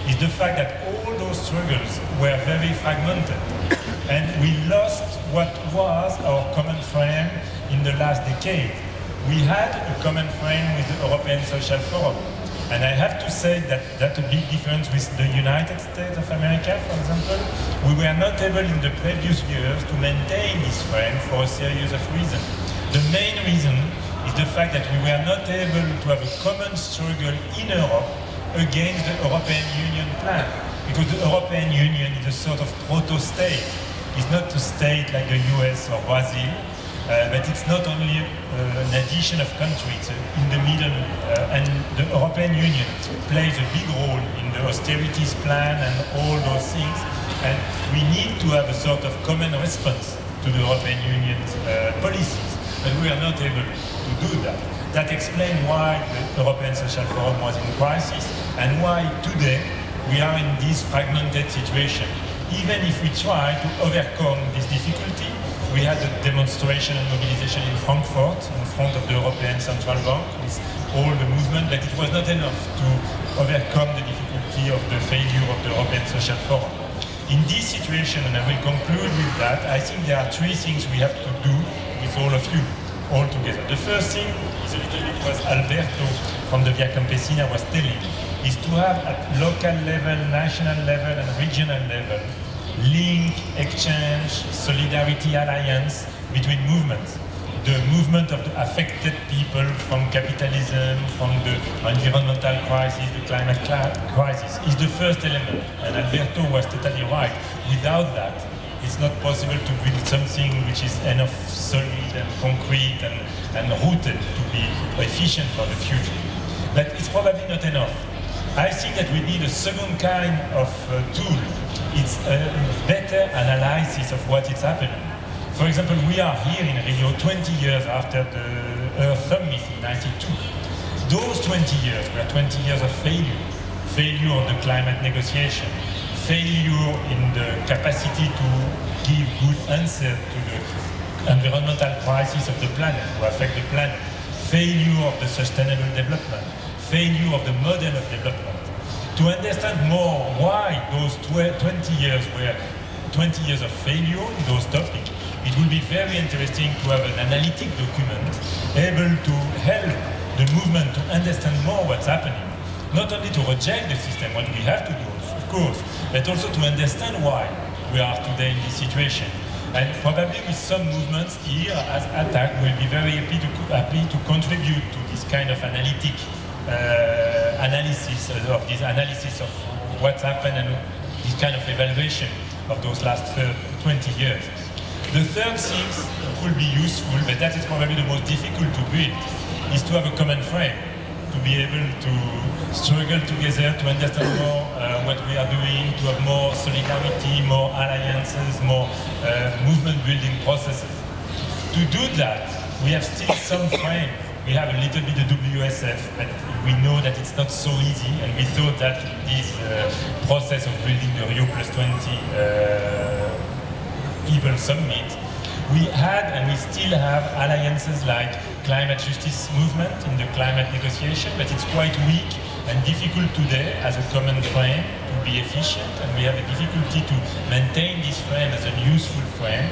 is the fact that all those struggles were very fragmented. And we lost what was our common frame in the last decade. We had a common frame with the European Social Forum. And I have to say that that's a big difference with the United States of America, for example. We were not able in the previous years to maintain this frame for a series of reasons. The main reason is the fact that we were not able to have a common struggle in Europe against the European Union plan. Because the European Union is a sort of proto-state. It's not a state like the US or Brazil, but it's not only an addition of countries in the middle, and the European Union plays a big role in the austerities plan and all those things, and we need to have a sort of common response to the European Union's policies, but we are not able to do that. That explains why the European Social Forum was in crisis, and why today we are in this fragmented situation. Even if we try to overcome this difficulty, we had a demonstration and mobilization in Frankfurt in front of the European Central Bank with all the movement, but it was not enough to overcome the difficulty of the failure of the European Social Forum. In this situation, and I will conclude with that, I think there are three things we have to do with all of you, all together. The first thing is a little bit what Alberto from the Via Campesina was telling, is to have at local level, national level and regional level, link, exchange, solidarity, alliance between movements. The movement of the affected people from capitalism, from the environmental crisis, the climate crisis, is the first element. And Alberto was totally right. Without that, it's not possible to build something which is enough solid and concrete and rooted to be efficient for the future. But it's probably not enough. I think that we need a second kind of tool. It's a better analysis of what is happening. For example, we are here in Rio 20 years after the Earth Summit in '92. Those 20 years were 20 years of failure. Failure of the climate negotiation. Failure in the capacity to give good answer to the environmental crisis of the planet, to affect the planet. Failure of the sustainable development. Failure of the model of development. To understand more why those 20 years were 20 years of failure in those topics, it will be very interesting to have an analytic document able to help the movement to understand more what's happening. Not only to reject the system, what we have to do, of course, but also to understand why we are today in this situation. And probably with some movements here as ATTAC, we'll be very happy to contribute to this kind of analytic analysis of what's happened and this kind of evaluation of those last 20 years. The third thing could be useful, but that is probably the most difficult to build, is to have a common frame, to be able to struggle together, to understand more what we are doing, to have more solidarity, more alliances, more movement building processes. To do that, we have still some frame. We have a little bit of WSF, but we know that it's not so easy, and we thought that this process of building the Rio+20 People Summit, we had and we still have alliances like climate justice movement in the climate negotiation, but it's quite weak and difficult today as a common frame to be efficient, and we have a difficulty to maintain this frame as a useful frame.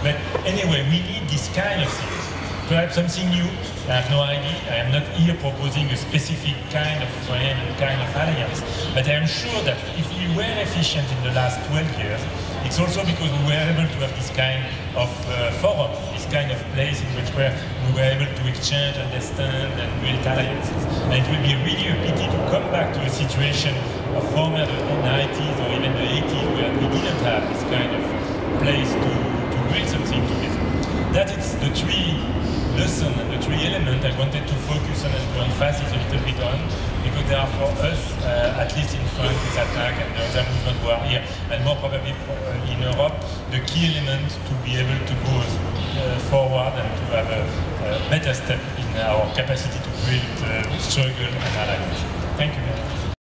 But anyway, we need this kind of things. Perhaps something new, I have no idea. I am not here proposing a specific kind of frame and kind of alliance, but I am sure that if we were efficient in the last 12 years, it's also because we were able to have this kind of forum, this kind of place in which we were able to exchange, understand, and build alliances. And it will be really a pity to come back to a situation of former the 90s or even the 80s where we didn't have this kind of place to build something together. That is the three lessons and the three elements I wanted to focus on and to emphasize a little bit on, because they are for us, at least in France, with ATTAC and the other movement who are here, and more probably in Europe, the key element to be able to go forward and to have a better step in our capacity to build struggle and alliance. Thank you.